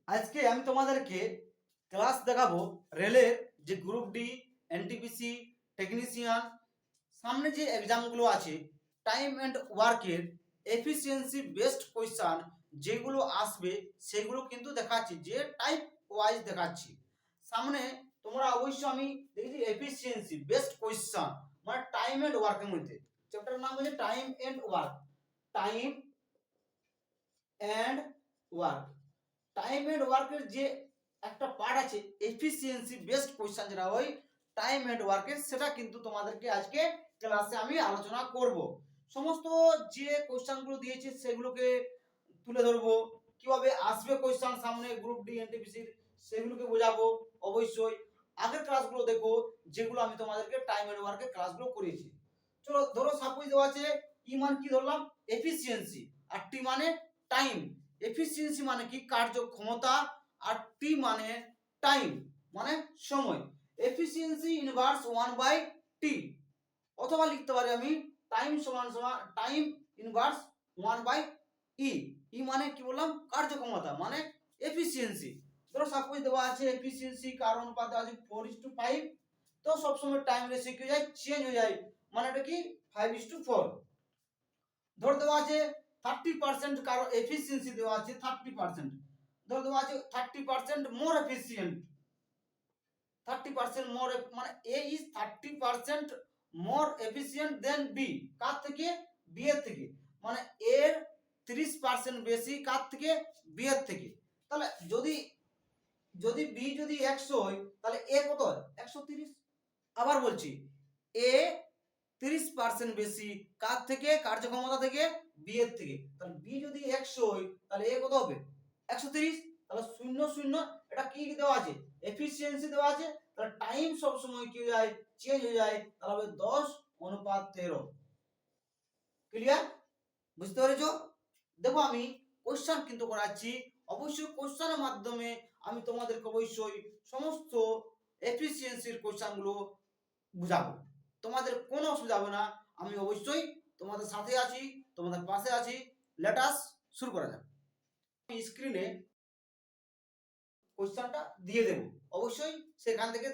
আজকে আমি তোমাদেরকে ক্লাস দেখাবো রেলের যে গ্রুপ ডি, এনটিপিসি, টেকনিশিয়ান, সামনে যে এক্সামগুলো আছে টাইম অ্যান্ড ওয়ার্কের এফিসিয়েন্সি বেসড কোয়েশ্চান যেগুলো আসবে সেগুলো কিন্তু দেখাচ্ছি, যে টাইপ ওয়াইজ দেখাচ্ছি। সামনে তোমরা অবশ্যই আমি দেখেছি এফিসিয়েন্সি বেসড কোয়েশ্চান মানে টাইম অ্যান্ড ওয়ার্কের মধ্যে চ্যাপ্টারের নাম হচ্ছে time and work. Time and work, time and ওয়ার্কের যে একটা পার্ট আছে এফিসিয়েন্সি বেসড কোশ্চেন, যেটা ওই টাইম এন্ড ওয়ার্কের, সেটা কিন্তু তোমাদেরকে আজকে ক্লাসে আমি আলোচনা করব। সমস্ত যে কোশ্চেনগুলো দিয়েছে সেগুলোকে তুলে ধরবো, কিভাবে আসবে কোশ্চেন সামনে গ্রুপ ডি এনটিপিসির সেগুলোকে বোঝাবো। অবশ্যই আগের ক্লাসগুলো দেখো যেগুলো আমি তোমাদেরকে টাইম এন্ড ওয়ার্কের ক্লাসগুলো করিয়েছি। চলো ধরো সাপোজ দেওয়া আছে ই মান কি ধরলাম এফিসিয়েন্সি, আর টি মানে টাইম। এফিসিয়েন্সি মানে কি কার্যক্ষমতা, আর টি মানে টাইম মানে সময়। এফিসিয়েন্সি ইনভার্স 1/t, অথবা লিখতে পারি আমি টাইম সমান সমান টাইম ইনভার্স 1/e। ই মানে কি বললাম কার্যক্ষমতা মানে এফিসিয়েন্সি। ধরো সাপোজ দেওয়া আছে এফিসিয়েন্সি কার অনুপাতে আছে 4:5, তো সবসময় টাইম রেশিও কি হয়ে যায় চেঞ্জ হয়ে যায়, মানে এটা কি 5:4। ধর দেওয়া আছে 30% কারো এফিসিয়েন্সি দেওয়া আছে 30%, ধর দেওয়া আছে 30% মোর এফিসিয়েন্ট, 30% মোর মানে A is 30% more efficient than B. কার থেকে? বি এর থেকে। মানে এর 30% বেশি কার থেকে? বি এর থেকে। তাহলে যদি যদি বি যদি 100 হয় তাহলে এ কত হয়? 130। আবার বলছি এ 30% বেশি কার থেকে? কার্যক্ষমতা থেকে, বি এর থেকে। তাহলে বি যদি 100 হয় তাহলে এ কত হবে? 130। তাহলে 0 0 এটা কি দেওয়া আছে? এফিসিয়েন্সি দেওয়া আছে। তাহলে টাইম সব সময় কি হয়ে যায় চেঞ্জ হয়ে যায়, তাহলে হবে 10:13। ক্লিয়ার? বুঝতে পেরেছো? দেখো আমি কোশ্চেন কিন্তু করাচ্ছি, অবশ্যই কোশ্চেনের মাধ্যমে আমি তোমাদেরকে অবশ্যই সমস্ত এফিসিয়েন্সির কোশ্চেনগুলো বুঝাবো। তোমাদের কোনো অসুবিধা হবে না, আমি অবশ্যই তোমাদের সাথে আছি, তোমাদের পাশে আছি। লেট আস শুরু করা যাক। আমি স্ক্রিনে কোশ্চেনটা দিয়ে দেব, অবশ্যই সেখান থেকে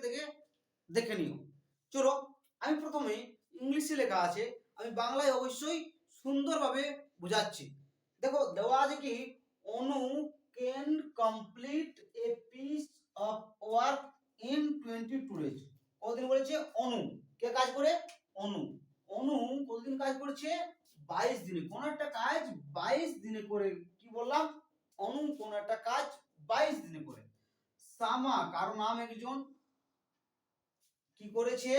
দেখে নিও। চলো আমি প্রথমে ইংলিশে লেখা আছে, আমি বাংলায় অবশ্যই সুন্দরভাবে বোঝাচ্ছি। দেখো দেওয়া আছে কি Anu can complete a piece of work in 22 days. কতদিন বলেছে? অনু কে কাজ করে? অনু। অনু কতদিন কাজ করেছে? 22 দিনে। কোন একটা কাজ 22 দিনে করে, কি বললাম? অনু কোন একটা কাজ 22 দিনে করে। সামা কারো নাম একজন কি করেছে?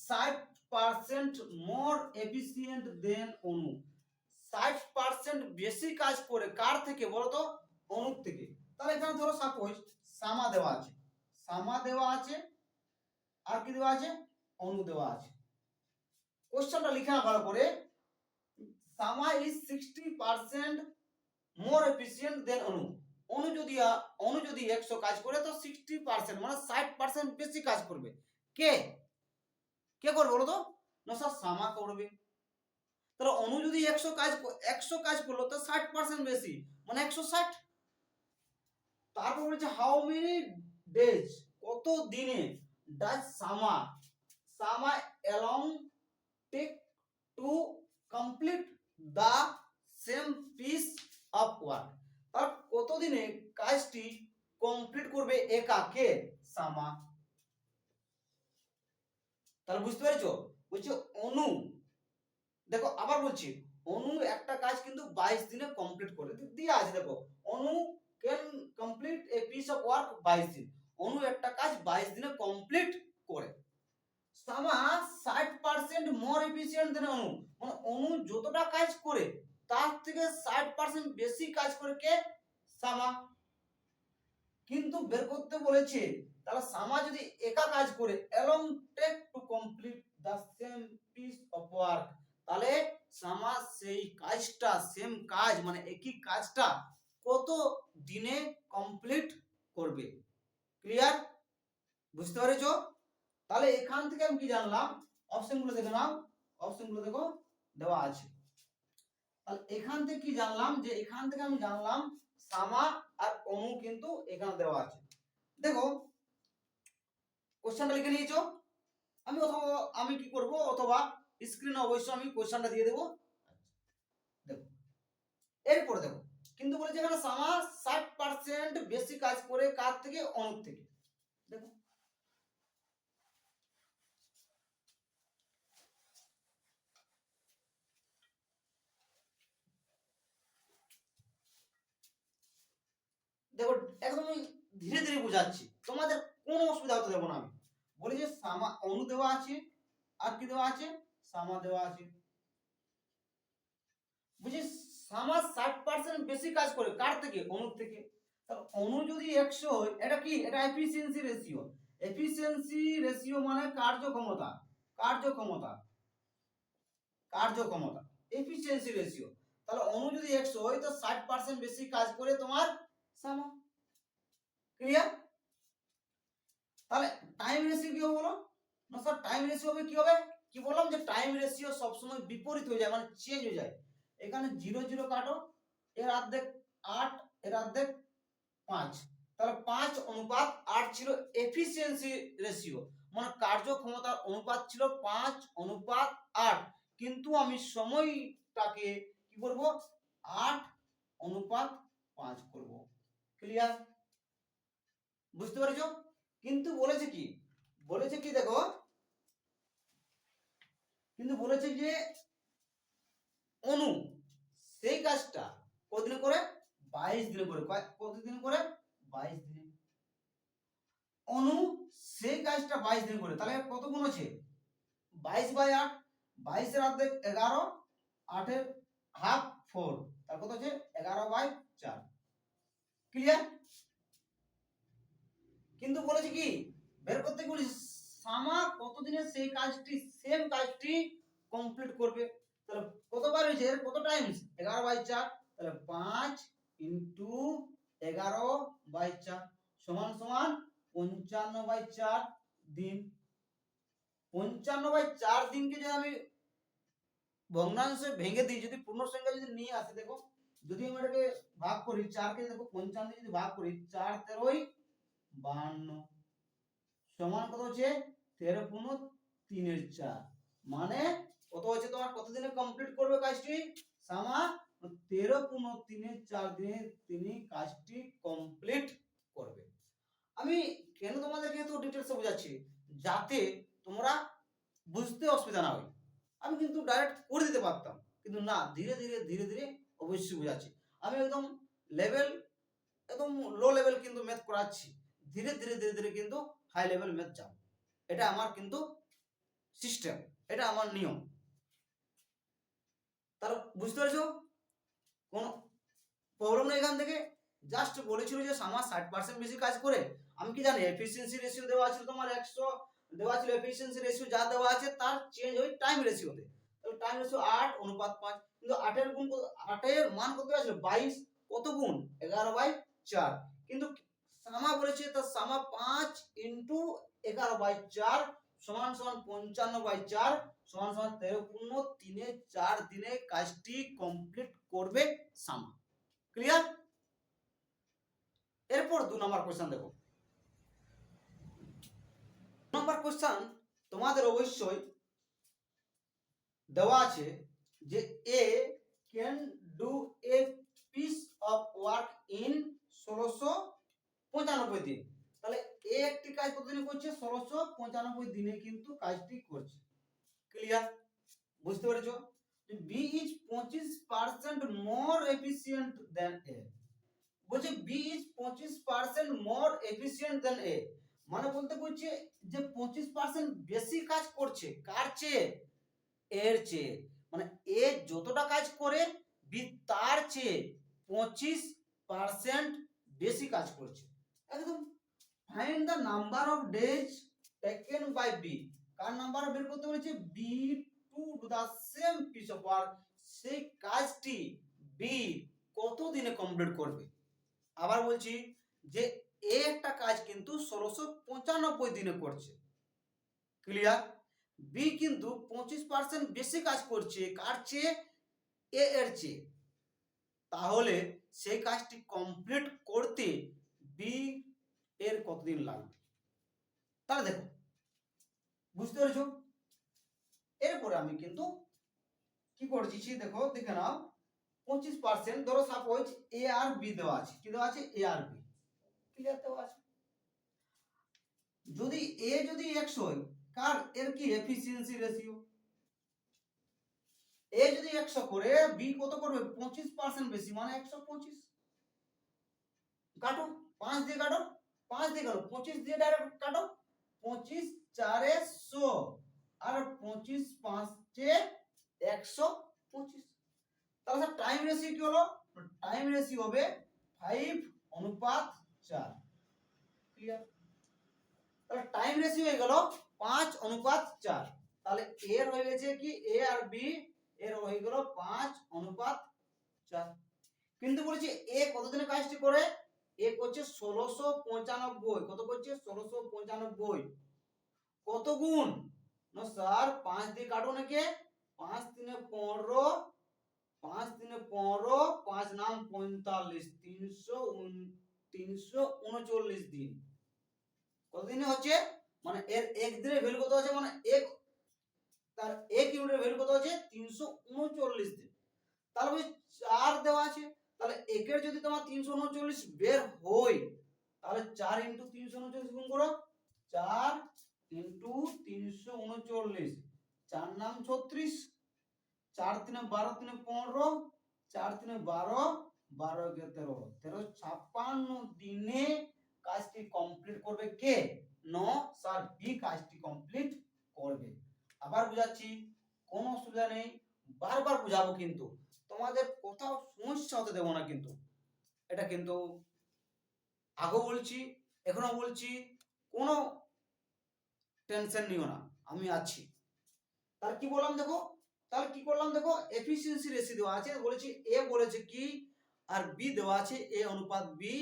60% মোর এফিসিয়েন্ট দেন অনু। 60% বেশি কাজ করে কার থেকে বলতো? অনু থেকে। তাহলে এখানে ধরো সাপোজ সামা দেওয়া আছে, সামা দেওয়া আছে, আর কি দেওয়া আছে? অনু দেওয়া আছে। কোশ্চেনটা লিখে না ভালো করে। সামা ইজ 60% মোর এফিসিয়েন্ট দেন অনু। অনু যদি 100 কাজ করে তো 60% মানে 60% বেশি কাজ করবে। কে কে করবে বলো তো? না স্যার সামা করবে। তাহলে অনু যদি 100 কাজ করলো তো 60% বেশি মানে 160। তারপর বলছে হাউ মেনি ডেজ, কত দিনে does Sama Sama alone take to complete the same piece of work. তার কত দিনে কাজটি কমপ্লিট করবে একা? কে? সামা। তাহলে বুঝতে পেরেছো? বলছে অনু, দেখো আবার বলছি অনু একটা কাজ কিন্তু 22 দিনে কমপ্লিট করে দিয়ে আছে। দেখো Anu can complete a piece of work 22 দিন। অনু একটা কাজ 22 দিনে কমপ্লিট করে। সামা 60% মোর এফিসিয়েন্ট দেন অনু, মানে অনু যতটা কাজ করে তার থেকে 60% বেশি কাজ করে কে? সামা। কিন্তু বের করতে বলেছে, তাহলে সামা যদি একা কাজ করে alone take to complete the same piece of work, তাহলে সামা সেই কাজটা সেম কাজ মানে একই কাজটা কত দিনে কমপ্লিট করবে। ক্লিয়ার? বুঝতে পেরেছো? তাহলে এখান থেকে আমি কি জানলাম? অপশনগুলো দেখে নাও, অপশনগুলো দেখো দেওয়া আছে। তাহলে এখান থেকে কি জানলাম? যে এখান থেকে আমি জানলাম সামা আর অনু কিন্তু এখানে দেওয়া আছে। দেখো কোশ্চেনটা লিখে নিয়েছো, আমি কি করব, অথবা স্ক্রিনে অবশ্যই আমি কোশ্চেনটা দিয়ে দেবো। দেখো এরপরে দেখো, কিন্তু বলেছে এখানে সামা 60% বেশি কাজ করে কার থেকে, অনুর থেকে। দেখো দেখো একদম ধীরে ধীরে বোঝাচ্ছি, তোমাদের কোনো অসুবিধা হতে দেবো না আমি। বলি যে সামা অনু দেওয়া আছে, আর কি দেওয়া আছে, সামা দেওয়া আছে। বুঝি সামা 60% বেশি কাজ করে কার থেকে, অনুর থেকে। অনু যদি 100 হয়, এটা কি, এটা এফিসিয়েন্সি রেশিও। এফিসিয়েন্সি রেশিও মানে কার্যক্ষমতা, কার্যক্ষমতা, কার্যক্ষমতা, এফিসিয়েন্সি রেশিও। তাহলে অনু যদি 100 হয় তো 60% বেশি কাজ করে তোমার সামা। ক্লিয়ার? তাহলে টাইম রেশিও কি হবে বলো? না স্যার টাইম রেশিও হবে কি হবে, কি বললাম যে টাইম রেশিও সবসময় বিপরীত হয়ে যায়, মানে চেঞ্জ হয়ে যায়। এখানে 0 0 কাটো, এর অর্ধেক 8, এর অর্ধেক 5, তাহলে 5:8 ছিল এফিসিয়েন্সি রেশিও, মানে কার্যক্ষমতার অনুপাত ছিল 5:8। কিন্তু আমি সময়টাকে কি করব, 8:5 করব। ক্লিয়ার? বুঝতে পেরেছো? কিন্তু বলেছে কি, বলেছে কি দেখো, কিন্তু বলেছে যে অনু সেই কাজটা কতদিনে করে, 22 দিনে করে। কতদিন করে, 22 দিনে। অনু সেই কাজটা 22 দিনে করে, তাহলে কত গুণ আছে, 22/8, 22 এর অর্ধেক 11, 8 এর হাফ 4, তার কত আছে 11/4। ক্লিয়ার? কিন্তু বলেছে কি, বের করতে বলি সামা কতদিনে সেই কাজটি, সেম কাজটি কমপ্লিট করবে। তাহলে কতবার হয়েছে, কত টাইমস, 11/4, তাহলে 5 ইনটু 11/4 সমান সমান 55/4 দিন। 55/4 দিনকে যদি আমি ভগ্নাংশে ভেঙে দিই, যদি পূর্ণ সংখ্যা যদি নিয়ে আসি, দেখো যদি আমি এটাকে ভাগ করি, 4 কে দেখো 55 দিয়ে যদি ভাগ করি, 4 13 52 সমান কত হচ্ছে 13 × 3 = 4, মানে কত হচ্ছে তোমার, কত দিনে কমপ্লিট করবে কাজটি সামা, 13 × 3 = 4 দিনে তিনি কাজটি কমপ্লিট করবে। আমি কেন তোমাদেরকে এত ডিটেইলসে বোঝাচ্ছি, যাতে তোমরা বুঝতে অসুবিধা না হয়। আমি কিন্তু ডাইরেক্ট করে দিতে পারতাম, কিন্তু না, ধীরে ধীরে ধীরে ধীরে অবশ্যই বোঝাচ্ছি। আমি একদম লেভেল, একদম লো লেভেল কিন্তু ম্যাথ করাচ্ছি, ধীরে ধীরে ধীরে ধীরে কিন্তু হাই লেভেল ম্যাথ যাও। এটা আমার কিন্তু সিস্টেম, এটা আমার নিয়ম। তার বুঝতে পেরেছো? কোনো প্রবলেম নেই এখান থেকে। জাস্ট বলেছিল যে আমার 60% বেশি কাজ করে। আমি কি জানি এফিসিয়েন্সি রেশিও দেওয়া ছিল তোমার 100 দেওয়া ছিল, এফিসিয়েন্সি রেশিও যা দেওয়া আছে তার চেঞ্জ হয় টাইম রেশিওতে। তাহলে টাইম রেশিও 8:5, কিন্তু 8 এর গুণ, 8 এর মান কত আছে 22, কত গুণ 11/4। কিন্তু সামা বলেছে তার সামা 5 ইনটু 11/4 সমান সমান 55/4 সমান সমান 13 × 3 = 4 দিনে কাজটি কমপ্লিট করবে সামা। ক্লিয়ার? এরপর 2 নম্বর কোশ্চেন দেখো। 2 নম্বর কোশ্চেন তোমাদের অবশ্যই দেওয়া আছে যে A can do a piece of work in 1695 দিন। তাহলে এ একটি কাজ কতদিনে করছে, 1695 দিনে কিন্তু কাজটি করছে। ক্লিয়ার? বুঝতে পেরেছো? B is 25% more efficient than A. বলছে B is 25% more efficient than A, মানে বলতে বলছে যে 25% বেশি কাজ করছে কার চেয়ে, এর চেয়ে। মানে এ যতটা কাজ করে বি তার চেয়ে 25% বেশি কাজ করছে। একদম find the number of days taken by B, কার নাম্বার বের করতে বলেছে, B to do the same piece of work, সেই কাজটি বি কত দিনে কমপ্লিট করবে। আবার বলছি যে এ একটা কাজ কিন্তু 1695 দিনে করছে। ক্লিয়ার? বি কিন্তু 25% বেশি কাজ করছে কার চেয়ে, এ এর চেয়ে। তাহলে সেই কাজটি কমপ্লিট করতে বি এর কতদিন লাগবে? তাহলে দেখো, বুঝতে পেরেছো? এরপরে আমি কিন্তু কি করছি দেখো, দেখে নাও। 25% ধরো সাপোজ এ আর বি দেওয়া আছে। কি দেওয়া আছে? এ আর বি ক্লিয়ার দেওয়া আছে। যদি এ যদি 100 হয়, কার এর কি এফিসিয়েন্সি রেশিও, এ যদি 100 করে বি কত করবে? 25% বেশি, মানে 125। কাটো, 5 দিয়ে কাটো, 5 দিয়ে কাটো, 25 দিয়ে ডাইরেক্ট কাটো। 25 4 100 আর 25 5 125। তাহলে স্যার টাইম রেশিও কি হলো? টাইম রেশিও হবে 5:4। ক্লিয়ার? তাহলে টাইম রেশিও হয়ে গেল 5:4। তাহলে এর হয়ে গেছে কি, এ আর বি এর হয়ে গেল 5:4। কিন্তু বলেছি এ কতদিনে কাজটি করে? এ করছে 1695। কত করছে? 1695। কত গুণ? না স্যার 5 দিয়ে কাটো নাকি, 5 3 15, 5 3 15, 5 নাম 45, 339 দিন। কতদিনে হচ্ছে? মানে এর এক দিনের ভ্যালু কত আছে? মানে এক, তার এক ইউনিটের ভ্যালু কত আছে? 339 দিন। তাহলে ওই 4 দেওয়া আছে, তাহলে একের যদি তোমার 339 বের হয়, তাহলে 4 ইন্টু 339 গুণ করো। 4 ইন্টু 339, 4 নাম 36, 4 3 12, 3 15, 4 3 12, 12 কে 13, 1356 দিনে কাজটি কমপ্লিট করবে কে? নো স্যার, বি কাজটি কমপ্লিট করবে। আবার বুঝাচ্ছি, কোনো অসুবিধা নেই, বারবার বুঝাবো, কিন্তু তোমাদের কোথাও সমস্যা হতে দেবো না। কিন্তু এটা কিন্তু আগেও বলছি, এখনো বলছি, কোনো টেনশন নিও না, আমি আছি। তাহলে কি বললাম দেখো, তাহলে কি করলাম দেখো, এফিসিয়েন্সি রেশিও দেওয়া আছে, বলেছি এ বলেছে কি আর বি দেওয়া আছে এ অনুপাত বি।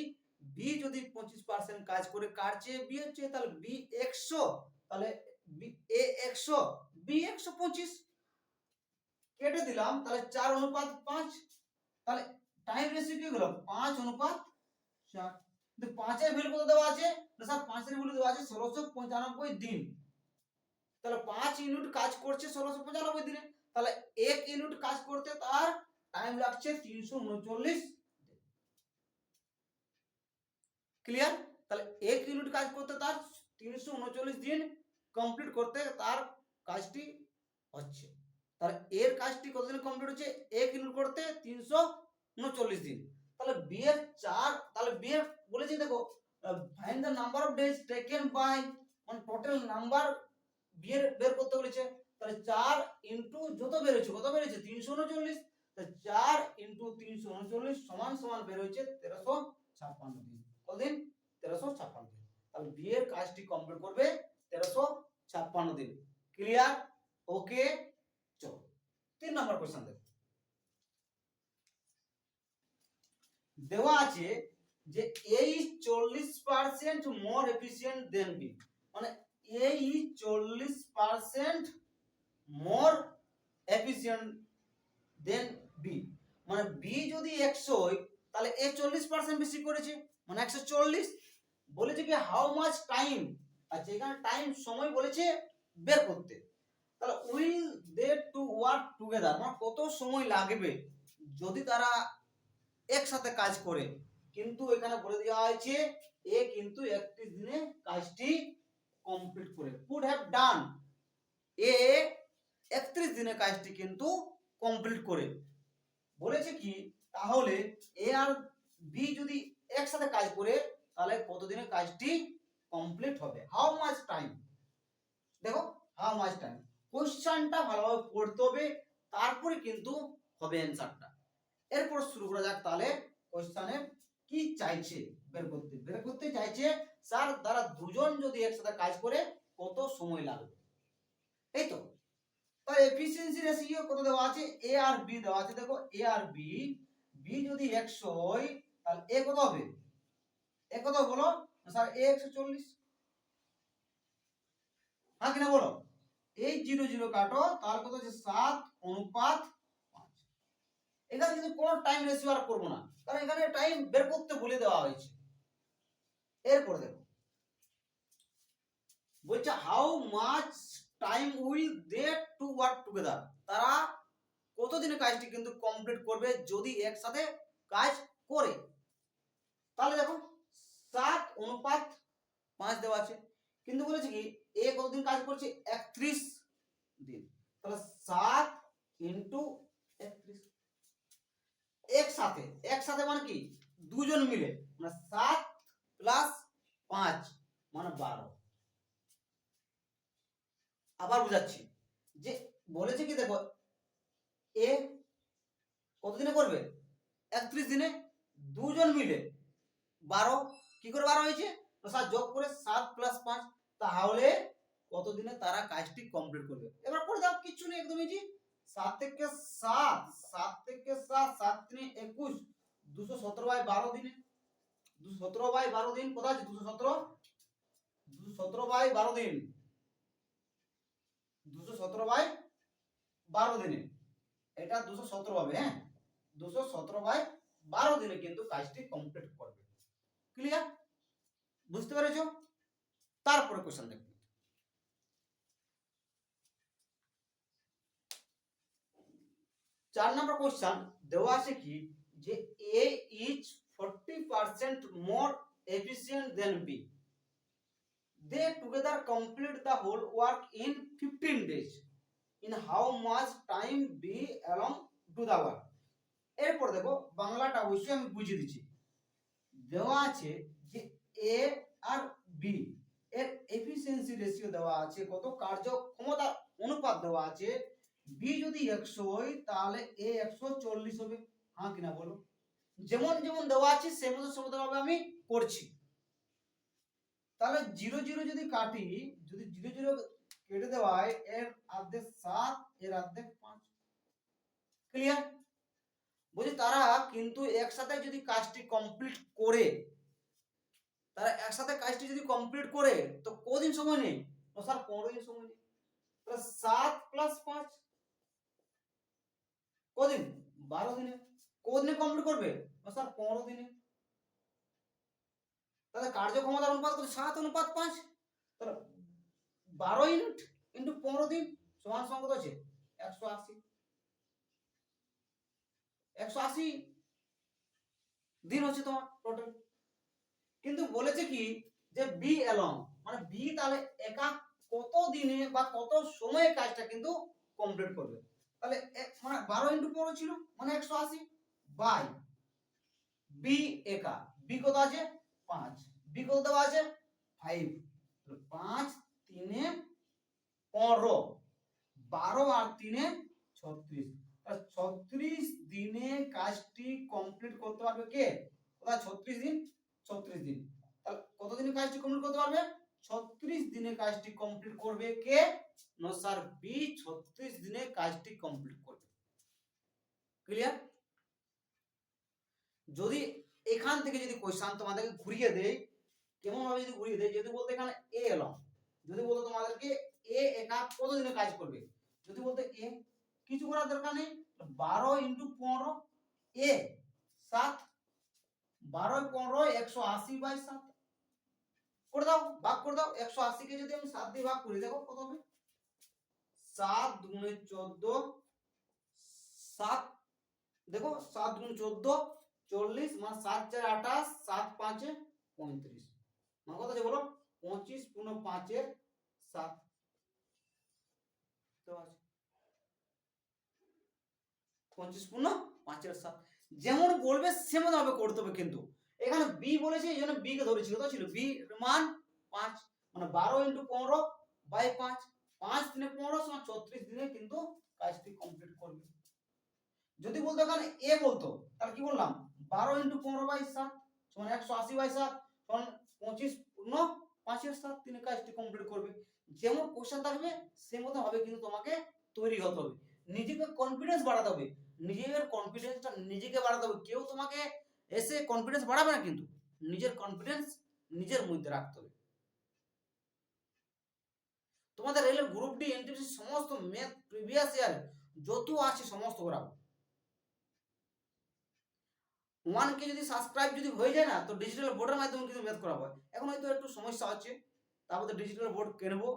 বি যদি 25% কাজ করে, কার চেয়ে? বি এর চেয়ে। তাহলে বি 100, তাহলে এ 100, বি 125। কেটে দিলাম, তাহলে 4:5। তাহলে টাইম রেশিও কি হলো? 5:4। কিন্তু 5 এর ভ্যালু কত দেওয়া আছে? না স্যার 5 এর ভ্যালু দেওয়া আছে 1695 দিন। তাহলে 5 ইউনিট কাজ করছে 1695 দিনে। তাহলে 1 ইউনিট কাজ করতে তার টাইম লাগছে 339। ক্লিয়ার? তাহলে 1 ইউনিট কাজ করতে তার 339 দিন কমপ্লিট করতে তার কাজটি হচ্ছে। তাহলে এর কাজটি কতদিন কমপ্লিট হচ্ছে? 1 ইউনিট করতে 339 দিন। তাহলে বি এর 4, তাহলে বি এর বলেছি দেখো, find the number of days taken by, মানে টোটাল নাম্বার বি এর বের করতে বলেছে। তাহলে 4 ইনটু যত বেরোচ্ছে, কত বেরোচ্ছে? 339। তাহলে 4 ইনটু 339 সমান সমান বের হচ্ছে 1356 দিন। কতদিন? 1356 দিন। তাহলে বি এর কাজটি কমপ্লিট করবে 1356 দিন। ক্লিয়ার? ওকে, চলো 3 নম্বর কোশ্চেন দেখো। দেওয়া আছে যে A is 40% more efficient than B, মানে A is 40% more efficient than B. মানে বি যদি 100 হয়, তাহলে এ 40% বেশি করেছে, মানে 140। বলেছে কি হাউ মাচ টাইম, আচ্ছা এখানে টাইম সময় বলেছে বের করতে। তাহলে will they to work together, মানে কত সময় লাগবে যদি তারা একসাথে কাজ করে। কিন্তু এখানে বলে দেওয়া হয়েছে এ কিন্তু 31 দিনে কাজটি কমপ্লিট করে, কুড হ্যাভ ডান, এ 31 দিনে কাজটি কিন্তু কমপ্লিট করে। বলেছে কি তাহলে এ আর বি যদি একসাথে কাজ করে, তাহলে কতদিনে কাজটি কমপ্লিট হবে? How much time. দেখো হাউ মাচ টাইম, কোশ্চেনটা ভালোভাবে পড়তে হবে, তারপরে কিন্তু হবে অ্যানসারটা। এরপর শুরু করা যাক। তাহলে কোশ্চেনে কি চাইছে বের করতে চাইছে স্যার তারা দুজন যদি একসাথে কাজ করে কত সময় লাগবে, এই তো। তাহলে এফিসিয়েন্সি রেশিও কত দেওয়া আছে? এ আর বি দেওয়া আছে। দেখো এ আর বি, বি যদি 100 হয়, তাহলে এ কত হবে? এ কত বলো? স্যার এ 140। হ্যাঁ কিনা বলো? এই 0 0 কাটো, তাহলে কত হচ্ছে? 7:5। এখানে কিন্তু কোনো টাইম রেশিও আর করবো না, কারণ এখানে টাইম বের করতে বলে দেওয়া হয়েছে। এরপরে দেখো বলছে how much time will they to work together, তারা কতদিনে কাজটি কিন্তু কমপ্লিট করবে যদি একসাথে কাজ করে। তাহলে দেখো 7:5 দেওয়া আছে, কিন্তু বলেছে কি এ কতদিন কাজ করছে 31 দিন, তাহলে 7 ইন্টু 31, একসাথে একসাথে মানে কি দুজন মিলে, মানে 7 প্লাস 5 মানে 12। আবার বুঝাচ্ছি যে বলেছে কি দেখো এ কতদিনে করবে 31 দিনে, দুজন মিলে 12, কি করে 12 হয়েছে, তো 7 যোগ করে 7 প্লাস 5, তাহলে কতদিনে তারা কাজটি কমপ্লিট করবে। এবার করে দাও, কিচ্ছু নেই, একদম ইজি। 7 থেকে 7, 7 থেকে 7, 7 3 21, 217/12 দিনে, 217/12 দিন, কোথায় আছে 217, 217/12 দিন, 217/12 দিনে, এটা 217 হবে, হ্যাঁ 217/12 দিনে কিন্তু কাজটি কমপ্লিট করবে। ক্লিয়ার, বুঝতে পেরেছো? তারপরে কোশ্চেন দেখো, 4 নম্বর কোশ্চেন দেওয়া আছে কি যে A is 40% more efficient than B, they together complete the whole work in 15 days, in how much time B alone do the work। এরপর দেখো বাংলাটা অবশ্যই আমি বুঝিয়ে দিচ্ছি। দেওয়া আছে যে এ আর বি এর এফিসিয়েন্সি রেশিও দেওয়া আছে, কত কার্যক্ষমতা অনুপাত দেওয়া আছে, বি যদি 100 হয় তাহলে এ 140 হবে, হ্যাঁ কিনা বলো। যেমন যেমন দেওয়া আছে সেমন ভাবে আমি করছি। তাহলে 0 0 যদি কাটি, যদি 0 0 কেটে দেওয়া হয়, এর অর্ধেক 7, এর অর্ধেক 5। ক্লিয়ার, বলছি তারা কিন্তু একসাথে যদি কাজটি কমপ্লিট করে, তারা একসাথে কাজটি যদি কমপ্লিট করে তো কদিন সময় নেই, তো স্যার 15 দিন সময় নেই। তাহলে 7 প্লাস 5 কদিন, 12 দিনে। কদিনে কমপ্লিট করবে, তো স্যার 15 দিনে। তাহলে কার্যক্ষমতার অনুপাত কত, 7:5, তাহলে 12 ইউনিট ইন্টু 15 দিন সমান সমান কত আছে 180, 180 দিন হচ্ছে তোমার টোটাল। কিন্তু বলেছে কি যে বি অ্যালং, মানে বি তাহলে একা কত দিনে বা কত সময়ে কাজটা কিন্তু কমপ্লিট করবে। তাহলে মানে 12 ইন্টু 15 ছিল মানে 180 বাই বি একা, বি কত আছে 5, বি কত দেওয়া আছে 5, 5 3 15, 12 আর 3 36, 36 দিনে কাজটি কমপ্লিট করতে পারবে কে, কোথায় 36 দিন, 36 দিন। তাহলে কত দিনে কাজটি কমপ্লিট করতে পারবে, 36 দিনে কাজটি কমপ্লিট করবে কে, নো স্যার বি 36 দিনে কাজটি কমপ্লিট করবে। ক্লিয়ার, যদি এখান থেকে যদি কোশ্চেন তোমাদেরকে ঘুরিয়ে দেয়, কেমন ভাবে যদি ঘুরিয়ে দেয়, যদি বলতে এখানে এ এলো, যদি বলতো তোমাদেরকে এ একা কত দিনে কাজ করবে, যদি বলতে এ কিছু করার দরকার নেই, 12 ইন্টু 15, এ 7, 12 15 180/7 করে দাও, ভাগ করে দাও। 180 কে যদি আমি 7 দিয়ে ভাগ করি, দেখো কত হবে, 7 দুগুণে 14, 7 দেখো 7 গুণ 14 40, মানে 7 4 28, 7 5 35, মানে কত আছে বলো 25 গুণ 5 এর 7, তো আছে 25 গুণ 5 এর 7। যেমন বলবে সেমন ভাবে করতে হবে, কিন্তু এখানে বি বলেছে এই জন্য বি কে ধরেছি, কত ছিল বি মান 5, মানে 12 ইন্টু 15 বাই 5, 5 3 15 সমান 36 দিনে কিন্তু কাজটি কমপ্লিট করবে। যদি বলতো এখানে এ বলতো, তাহলে কি বললাম 12 ইন্টু 15/7 সমান 180/7 সমান 25 পূর্ণ 5 এর 7 দিনে কাজটি কমপ্লিট করবে। যেমন কোশ্চেন থাকবে সেই মতো হবে, কিন্তু তোমাকে তৈরি হতে হবে, নিজেকে কনফিডেন্স বাড়াতে হবে, নিজের কনফিডেন্সটা নিজেকে বাড়াতে হবে। কেউ তোমাকে এসে কনফিডেন্স বাড়াবে না, কিন্তু নিজের কনফিডেন্স নিজের মধ্যে রাখতে হবে। তোমাদের রেলের গ্রুপ ডি এনটিপিসি সমস্ত ম্যাথ প্রিভিয়াস ইয়ার যত আছে সমস্ত করাবো। 1K যদি সাবস্ক্রাইব যদি হয়ে যায় না, তো ডিজিটাল বোর্ডের মাধ্যমে কিন্তু ম্যাথ করা হয়। এখন হয়তো একটু সমস্যা আছে, তারপরে ডিজিটাল বোর্ড কিনবো,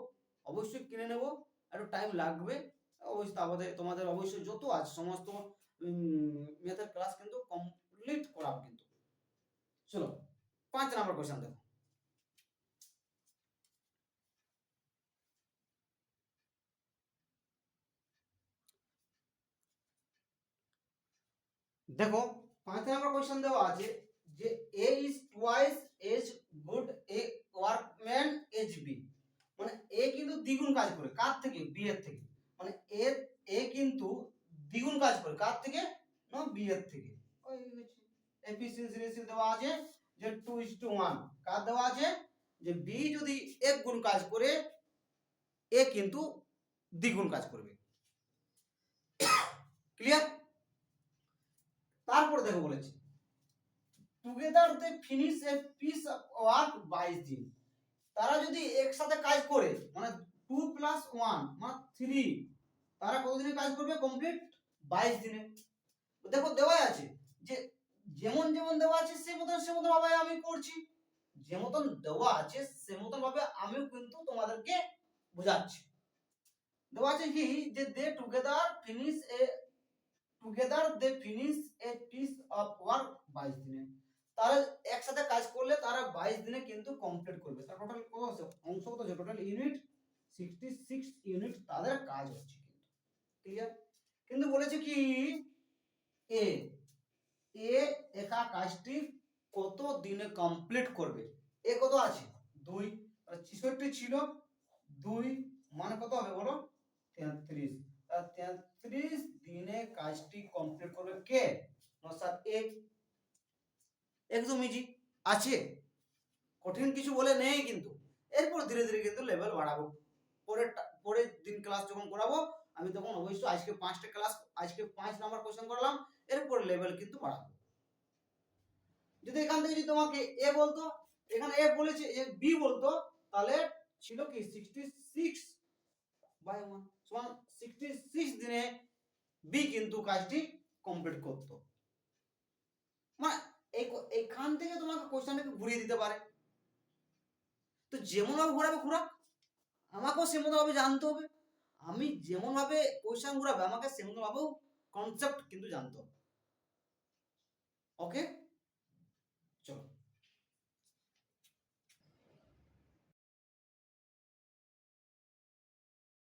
অবশ্যই কিনে নেব, একটু টাইম লাগবে অবশ্যই। তারপরে তোমাদের অবশ্যই যত আছে সমস্ত ম্যাথের ক্লাস কিন্তু কমপ্লিট করাবো কিন্তু। চলো 5 নাম্বার কোশ্চেন দেখো। দেখো 5 নাম্বার কোশ্চেন দেওয়া আছে যে A is twice as good a workman as B. মানে এ কিন্তু দ্বিগুণ কাজ করে কার থেকে, বি এর থেকে। মানে এ কিন্তু দ্বিগুণ কাজ করে কার থেকে, না বি এর থেকে। ওই এফিসিয়েন্সি রেশিও দেওয়া আছে যে 2:1। কার দেওয়া আছে যে বি যদি 1 গুণ কাজ করে, এ কিন্তু দ্বিগুণ কাজ করবে। ক্লিয়ার? তারপর দেখো বলেছে together they finish a piece of work 22 দিন। তারা যদি একসাথে কাজ করে, মানে 2 + 1 মানে 3, তারা কতদিনে কাজ করবে কমপ্লিট? 22 দিনে। দেখো দেওয়া আছে যে যেমন যেমন দেওয়া আছে সে মতন ভাবে আমি করছি, যে মতন দেওয়া আছে সে মতন ভাবে আমিও কিন্তু তোমাদেরকে বোঝাচ্ছি। দেওয়া আছে কি যে they finish a piece of work 22 দিনে। তারা একসাথে কাজ করলে তারা 22 দিনে কিন্তু কমপ্লিট করবে। তার টোটাল কত আছে অংশ, কত আছে টোটাল ইউনিট 66 ইউনিট তাদের কাজ হচ্ছে কিন্তু। ক্লিয়ার? কিন্তু বলেছে কি এ একা কাজটি কত দিনে কমপ্লিট করবে। এ কত আছে 2, 66 ছিল 2 মানে কত হবে বলো 33। 33 দিনে কাজটি কমপ্লিট করবে কে, না স্যার এ। একদম ইজি আছে, কঠিন কিছু বলে নেই কিন্তু। এরপর ধীরে ধীরে কিন্তু লেভেল বাড়াবো। পরের দিন ক্লাস যখন করাবো আমি তখন অবশ্যই আজকে 5টা ক্লাস, আজকে 5 নাম্বার কোশ্চেন করলাম, এরপর লেভেল কিন্তু বাড়াবো। যদি এখান থেকে যদি তোমাকে এ বলতো, এখানে এ বলেছে এ বি বলতো, তাহলে ছিল কি 66/1 সমান 66 দিনে বি কিন্তু কাজটি কমপ্লিট করতো। মানে এখান থেকে তোমাকে কোশ্চেনটাকে ঘুরিয়ে দিতে পারে। তো যেমন ভাবে ঘোরাবে ঘুরাক, আমাকেও সেমন ভাবে জানতে হবে। আমি যেমন ভাবে কোশ্চেন ঘুরাবে আমাকে সেমন ভাবেও কনসেপ্ট কিন্তু জানতে হবে। ওকে, চলো।